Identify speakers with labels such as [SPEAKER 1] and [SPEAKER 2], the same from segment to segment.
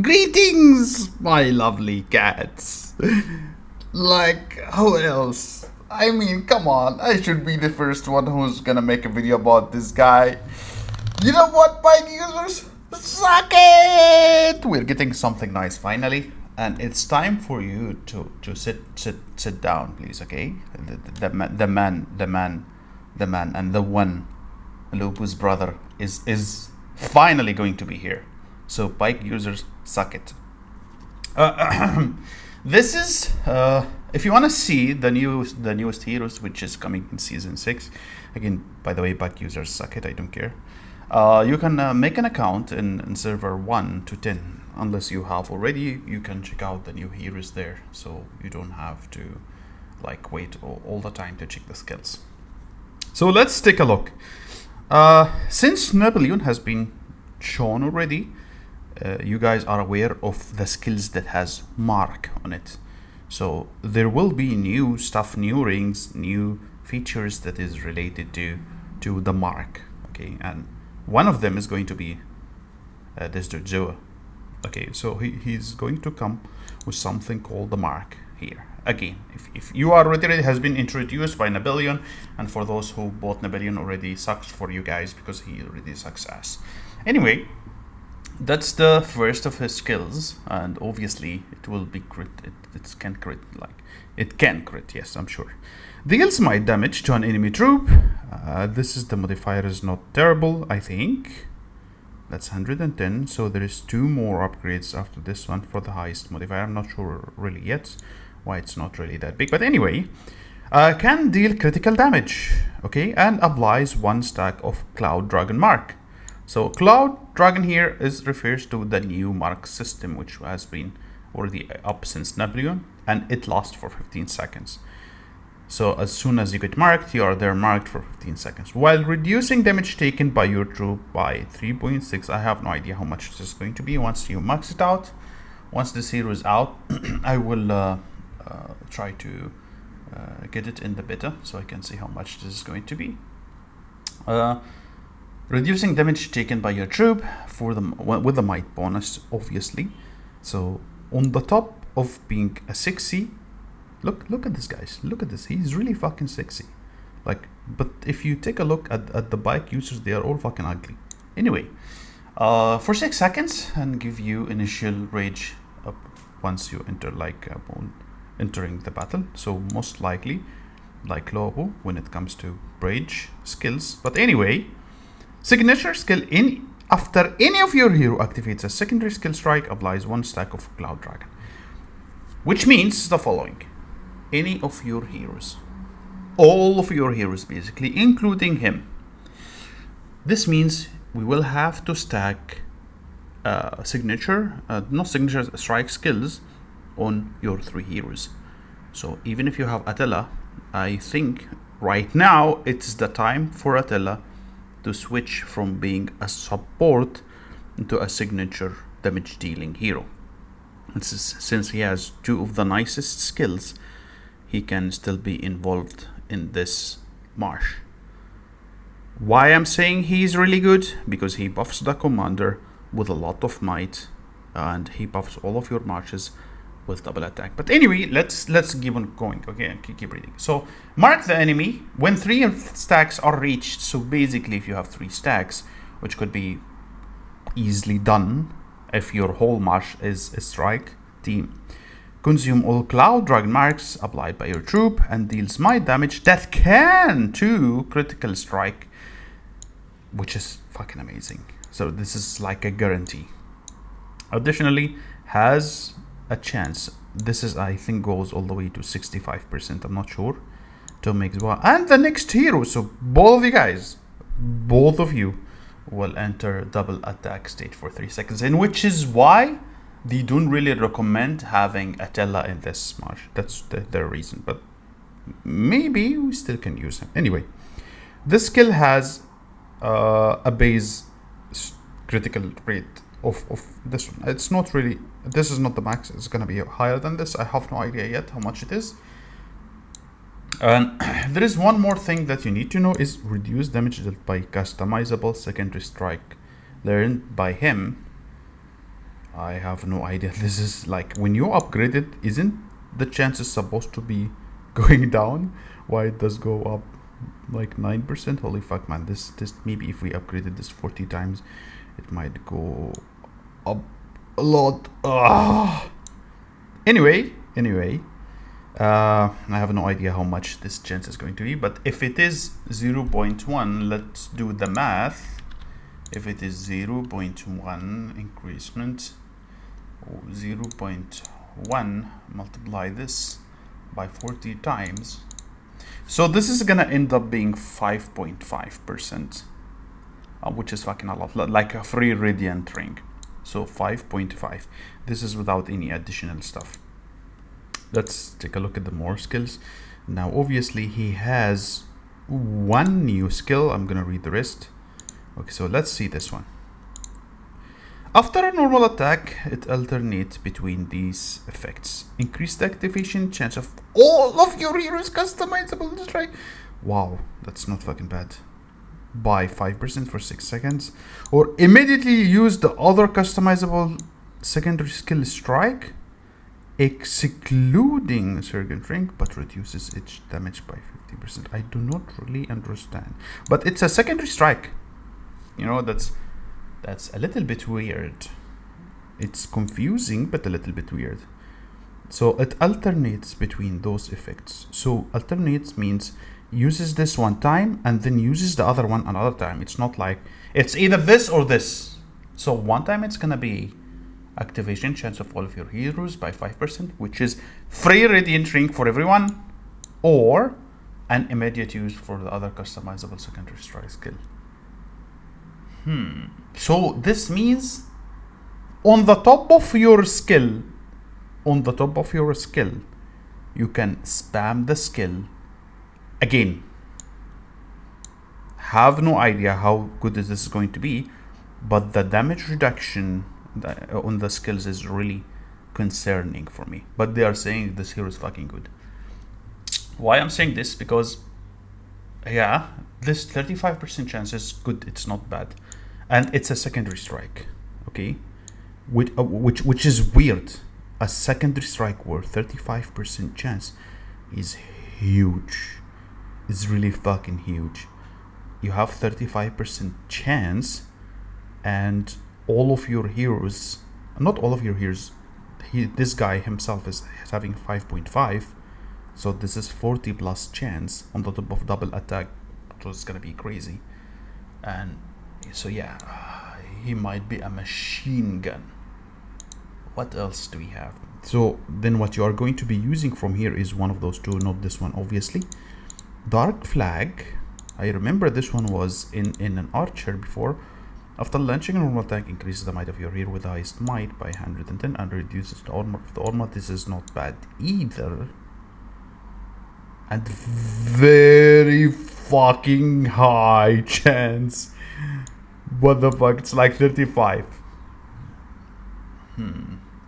[SPEAKER 1] Greetings, my lovely cats. Like, who else? I mean, come on, I should be the first one who's gonna make a video about this guy. You know what, my users? Suck it! We're getting something nice finally, and it's time for you to sit down, please, okay? The man, and the one, Lupu's brother, is finally going to be here. So, bike users, suck it. This is if you want to see the newest heroes, which is coming in season 6. Again, by the way, bike users, suck it. I don't care. You can make an account in server 1 to 10. Unless you have already, you can check out the new heroes there, so you don't have to like wait all the time to check the skills. So let's take a look. Since Napoleon has been shown already, you guys are aware of the skills that has mark on it. So there will be new stuff, new rings, new features that is related to the mark. Okay, and one of them is going to be this dude Zoa. Okay, so he's going to come with something called the mark here. Again, if you are already, it has been introduced by Napoleon, and for those who bought Napoleon already, sucks for you guys because he already sucks ass. Anyway, that's the first of his skills, and obviously it will be crit. It can crit, like it can crit. Yes, I'm sure. Deals might damage to an enemy troop. This is the modifier is not terrible. I think that's 110. So there is 2 more upgrades after this one for the highest modifier. I'm not sure really yet why it's not really that big, but anyway, can deal critical damage. Okay, and applies 1 stack of Cloud Dragon Mark. So Cloud Dragon here refers to the new mark system, which has been already up since Napoleon, and it lasts for 15 seconds. So as soon as you get marked, you are there marked for 15 seconds, while reducing damage taken by your troop by 3.6. I have no idea how much this is going to be once you max it out. Once this hero is out, I will try to get it in the beta so I can see how much this is going to be. Reducing damage taken by your troop with the might bonus, obviously. So on the top of being a sexy, look at this, guys. Look at this. He's really fucking sexy. Like, but if you take a look at the bike users, they are all fucking ugly. Anyway, for 6 seconds, and give you initial rage up once you enter, like entering the battle. So most likely, like Lobo, when it comes to rage skills. But anyway. Signature skill after any of your hero activates a secondary skill strike, applies 1 stack of Cloud Dragon. Which means the following. Any of your heroes. All of your heroes basically, including him. This means we will have to stack not signature, strike skills on your 3 heroes. So even if you have Attila, I think right now it's the time for Attila to switch from being a support into a signature damage dealing hero. Since he has 2 of the nicest skills, he can still be involved in this march. Why I'm saying he's really good? Because he buffs the commander with a lot of might, and he buffs all of your marches with double attack. But anyway, let's keep on going. Okay, keep reading. So mark the enemy when 3 stacks are reached. So basically, if you have 3 stacks, which could be easily done if your whole march is a strike team, consume all Cloud Dragon marks applied by your troop and deals might damage that can to critical strike, which is fucking amazing. So this is like a guarantee. Additionally, has a chance. This is, I think, goes all the way to 65%. I'm not sure. To make well. And the next hero. So both of you guys, both of you, will enter double attack state for 3 seconds, and which is why they don't really recommend having Attila in this march. That's their reason. But maybe we still can use him. Anyway, this skill has a base critical rate of this one. It's not really, this is not the max, it's gonna be higher than this. I have no idea yet how much it is. And there is one more thing that you need to know is reduce damage by customizable secondary strike learned by him I have no idea. This is like when you upgrade it, isn't the chances supposed to be going down? Why it does go up like 9%? Holy fuck, man. This maybe if we upgraded this 40 times, it might go up a lot. Anyway, I have no idea how much this chance is going to be, but if it is 0.1, let's do the math. If it is 0.1 increasement, 0.1 multiply this by 40 times, so this is gonna end up being 5.5%, which is fucking a lot, like a free radiant ring. So 5.5. This is without any additional stuff. Let's take a look at the more skills. Now obviously he has one new skill. I'm gonna read the rest. Okay, so let's see this one. After a normal attack, it alternates between these effects. Increased activation chance of all of your heroes customizable. Just right. Wow, that's not fucking bad. By 5% for 6 seconds. Or immediately use the other customizable secondary skill strike, excluding Sergeant Ring, but reduces its damage by 50%. I do not really understand. But it's a secondary strike. You know, that's a little bit weird. It's confusing, but a little bit weird. So it alternates between those effects. So alternates means uses this one time and then uses the other one another time. It's not like it's either this or this. So one time it's gonna be activation chance of all of your heroes by 5%, which is free radiant ring for everyone, or an immediate use for the other customizable secondary strike skill. So this means on the top of your skill, you can spam the skill again. Have no idea how good this is going to be, but the damage reduction on the skills is really concerning for me. But they are saying this hero is fucking good. Why I'm saying this? Because yeah, this 35% chance is good. It's not bad, and it's a secondary strike. Okay, which is weird. A secondary strike worth 35% chance is huge. It's really fucking huge. You have 35% chance, and all of your heroes, not all of your heroes, this guy himself is having 5.5, so this is 40 plus chance on the top of double attack, so it's gonna be crazy. And so yeah, he might be a machine gun. What else do we have? So then what you are going to be using from here is one of those two, not this one obviously. Dark Flag, I remember this one was in an archer before. After launching a normal attack, increases the might of your hero with the highest might by 110 and reduces the armor of the armor. This is not bad either. And very fucking high chance. What the fuck? It's like 35.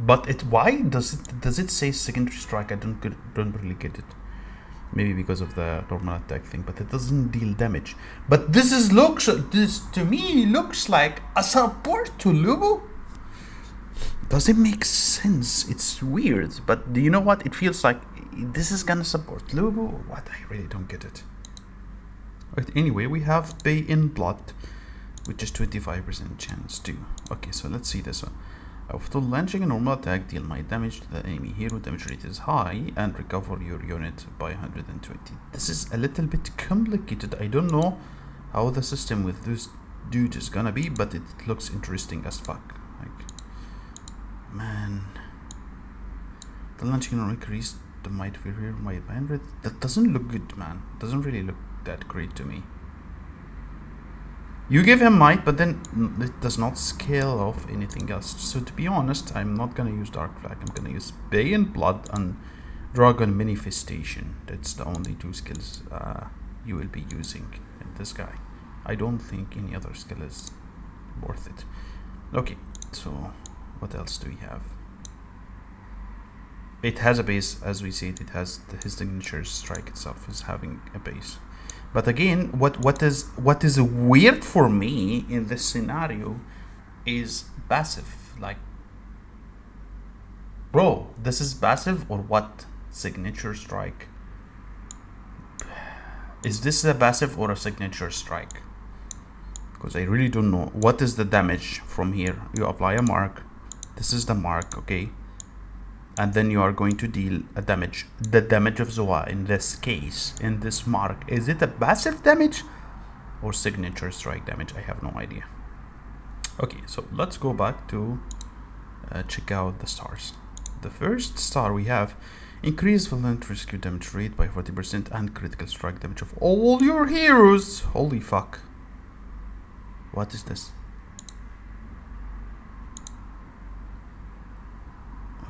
[SPEAKER 1] But why does it say secondary strike? I don't really get it. Maybe because of the normal attack thing, but it doesn't deal damage. But this to me looks like a support to Lubu. Does it make sense? It's weird, but do you know what? It feels like this is gonna support Lubu or what? I really don't get it. Right, anyway, we have Bay in Blood, which is 25% chance too. Okay, so let's see this one. After launching a normal attack, deal might damage to the enemy hero. Damage rate is high and recover your unit by 120. This is a little bit complicated. I don't know how the system with this dude is gonna be, but it looks interesting as fuck. Like, man, the launching will increase the might of your hero by 100. That doesn't look good, man. Doesn't really look that great to me. You give him might, but then it does not scale off anything else. So to be honest, I'm not gonna use Dark Flag. I'm gonna use Bay and Blood and Dragon Manifestation. That's the only two skills you will be using in this guy. I don't think any other skill is worth it. Okay, so what else do we have? It has a base, as we said. It has his signature strike itself is having a base. But again, what is weird for me in this scenario is passive. Like, Bro, this is passive or what? Signature strike. Is this a passive or a signature strike? Because I really don't know. What is the damage from here? You apply a mark. This is the mark, okay? And then you are going to deal a damage. The damage of Zoa in this case, in this mark, is it a passive damage or signature strike damage? I have no idea. Okay, so let's go back to check out the stars. The first star we have: increase Valiant Rescue damage rate by 40% and critical strike damage of all your heroes. Holy fuck. What is this?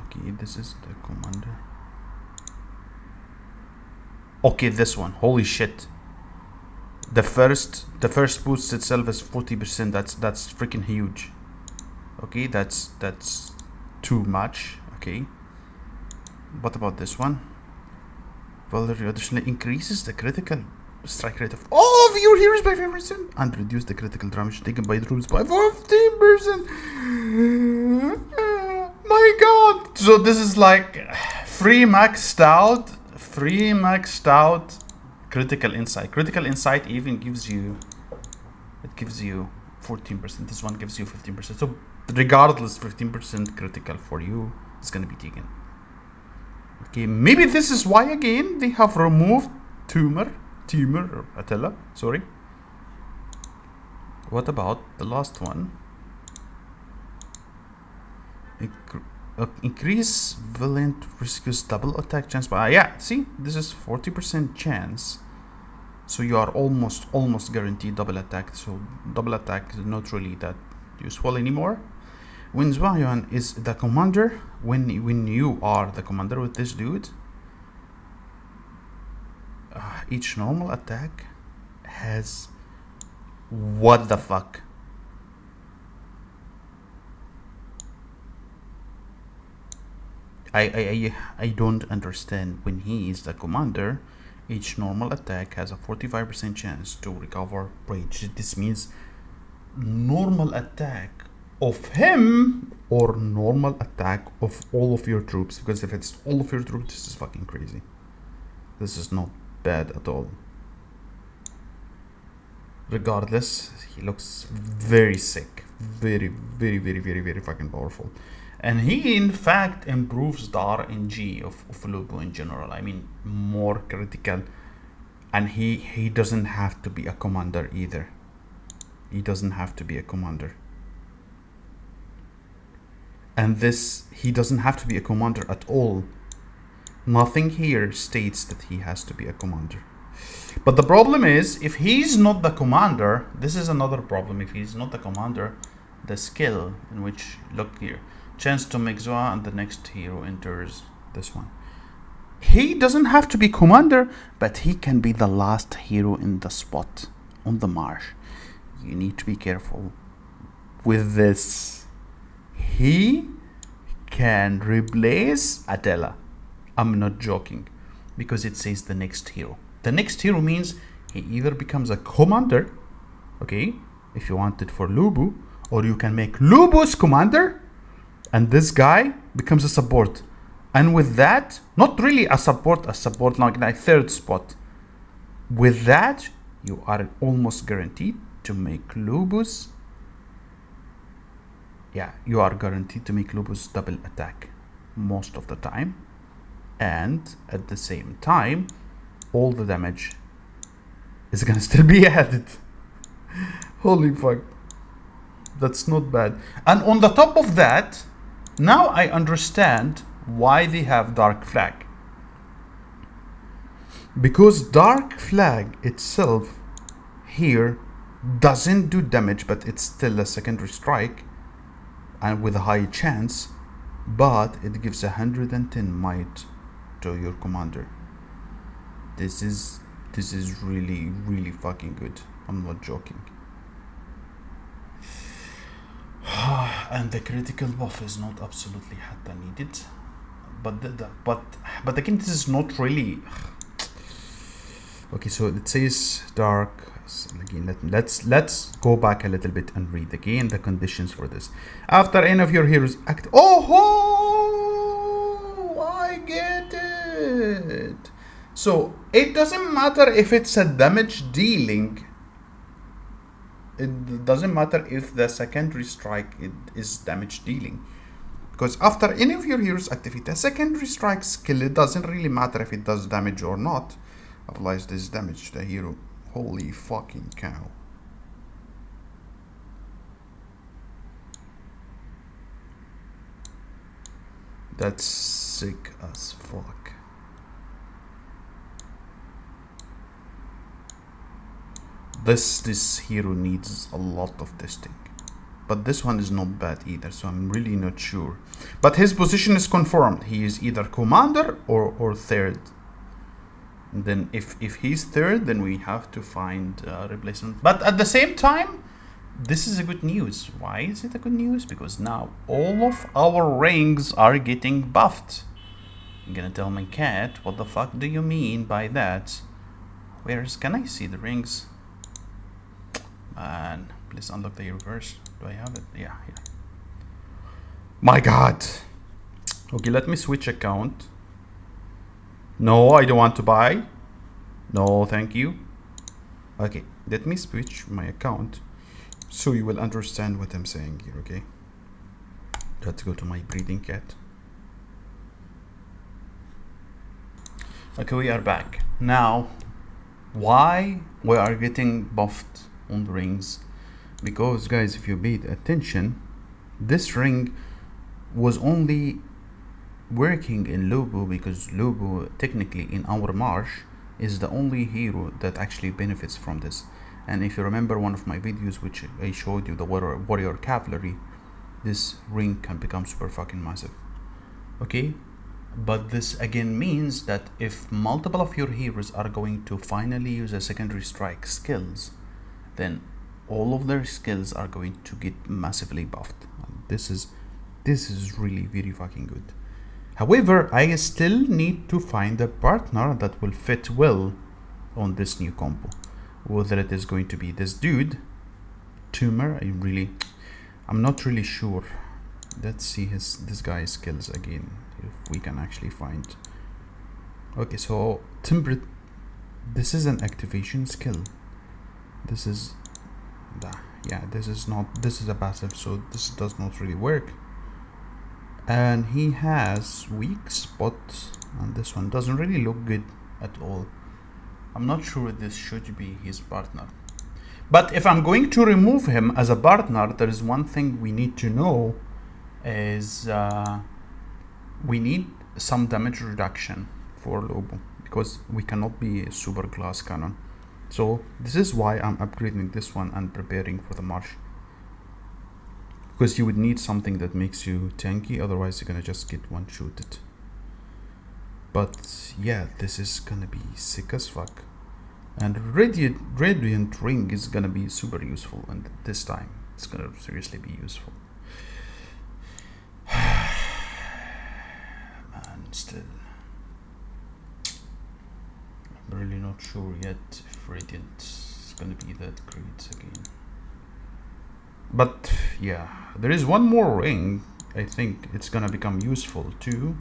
[SPEAKER 1] Okay, this is the commander. Okay, this one. Holy shit. The first boost itself is 40%. That's freaking huge. Okay, that's too much. Okay. What about this one? Valor additionally increases the critical strike rate of all of your heroes by 5% and reduce the critical damage taken by troops by 15%. My god! So this is like free maxed out critical insight. Critical insight even gives you 14%. This one gives you 15%. So regardless, 15% critical for you is gonna be taken. Okay, maybe this is why again they have removed Timur or Attila, sorry. What about the last one? Increase Valiant Rescue's double attack chance by, yeah, see, this is 40% chance. So you are almost guaranteed double attack. So double attack is not really that useful anymore. When Zwayan is the commander, when you are the commander with this dude, each normal attack has, what the fuck? I don't understand. When he is the commander, each normal attack has a 45% chance to recover rage. This means normal attack of him or normal attack of all of your troops, because if it's all of your troops, this is fucking crazy. This is not bad at all. Regardless, he looks very sick, very fucking powerful, and he in fact improves the RNG of Lubu in general. I mean, more critical, and he doesn't have to be a commander either. He doesn't have to be a commander. And this, he doesn't have to be a commander at all. Nothing here states that he has to be a commander. But the problem is, if he's not the commander, this is another problem. If he's not the commander, the skill in which, look here, chance to make Zoa and the next hero enters this one. He doesn't have to be commander, but he can be the last hero in the spot on the marsh. You need to be careful with this. He can replace Attila. I'm not joking, because it says the next hero. The next hero means he either becomes a commander, okay, if you want it for Lubu, or you can make Lubu's commander, and this guy becomes a support. And with that, not really a support like third spot. With that, you are almost guaranteed to make Lubu's, you are guaranteed to make Lubu's double attack most of the time. And at the same time, all the damage is gonna still be added. Holy fuck. That's not bad. And on the top of that, now I understand why they have Dark Flag. Because Dark Flag itself here doesn't do damage, but it's still a secondary strike and with a high chance, but it gives 110 might to your commander. This is really fucking good. I'm not joking. And the critical buff is not absolutely hatta needed, but again, this is not really okay. So it says dark again. Let's go back a little bit and read again the conditions for this. After any of your heroes act, So it doesn't matter if it's a damage dealing. It doesn't matter if the secondary strike is damage dealing. Because after any of your heroes activate a secondary strike skill, it doesn't really matter if it does damage or not. Applies this damage to the hero. Holy fucking cow. That's sick as fuck. This hero needs a lot of testing. But this one is not bad either, so I'm really not sure. But his position is confirmed. He is either commander or third. And then if he's third, then we have to find a replacement. But at the same time, this is a good news. Why is it a good news? Because now all of our rings are getting buffed. I'm gonna tell my cat, what the fuck do you mean by that? Can I see the rings? Man, please unlock the reverse. Do I have it? Yeah. My god. Okay, let me switch account. No, I don't want to buy. No, thank you. Okay, let me switch my account so you will understand what I'm saying here, okay? Let's go to my breeding cat. Okay, we are back. Now, why we are getting buffed on the rings? Because guys, if you paid attention, this ring was only working in Lobo because Lobo technically in our marsh is the only hero that actually benefits from this. And if you remember one of my videos which I showed you, the warrior cavalry, this ring can become super fucking massive. Okay, but this again means that if multiple of your heroes are going to finally use a secondary strike skills, then all of their skills are going to get massively buffed. This is really very fucking good. However, I still need to find a partner that will fit well on this new combo. Whether it is going to be this dude, Tumor, I'm not really sure. Let's see this guy's skills again, if we can actually find. Okay, so Timber, this is an activation skill. This is this is a passive, so this does not really work. And he has weak spots, and this one doesn't really look good at all. I'm not sure this should be his partner. But if I'm going to remove him as a partner, there is one thing we need to know is we need some damage reduction for Lobo, because we cannot be a super glass cannon. So this is why I'm upgrading this one and preparing for the marsh, because you would need something that makes you tanky, otherwise you're gonna just get one shooted. But yeah, this is gonna be sick as fuck. And Radiant Ring is gonna be super useful, and this time it's gonna seriously be useful. Man, still I'm really not sure yet if Radiant is gonna be that great again. But yeah, there is one more ring. I think it's gonna become useful too.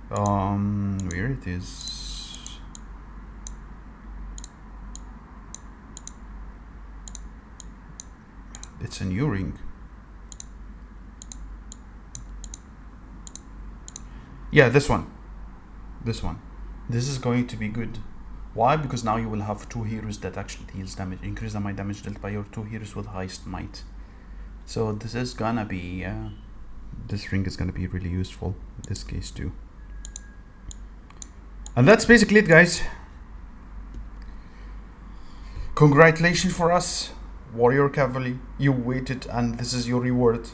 [SPEAKER 1] Where it is? It's a new ring. Yeah, this one. This is going to be good. Why? Because now you will have two heroes that actually deals damage, increase the might damage dealt by your two heroes with highest might. So this is gonna be this ring is gonna be really useful in this case too. And that's basically it, guys. Congratulations for us, Warrior Cavalry. You waited, and this is your reward.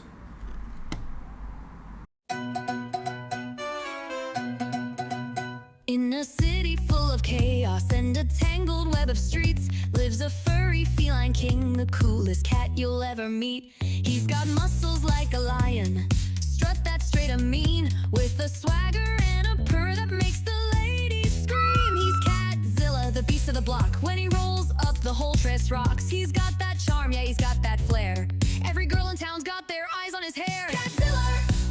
[SPEAKER 2] In a city full of chaos and a tangled web of streets lives a furry feline king, the coolest cat you'll ever meet. He's got muscles like a lion, strut that's straight and mean, with a swagger and a purr that makes the ladies scream. He's Catzilla, the beast of the block. When he rolls up, the whole dress rocks. He's got that charm, yeah, he's got that flair. Every girl in town's got their eyes on his hair.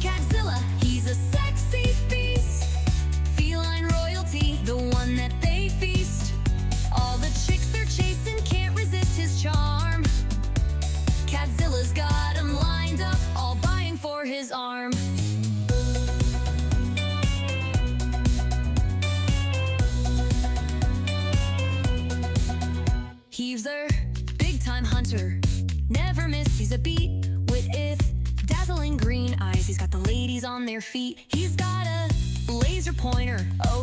[SPEAKER 2] Catzilla, he's a sexy beast, feline royalty, the one that never miss, he's a beat with dazzling green eyes. He's got the ladies on their feet. He's got a laser pointer, oh,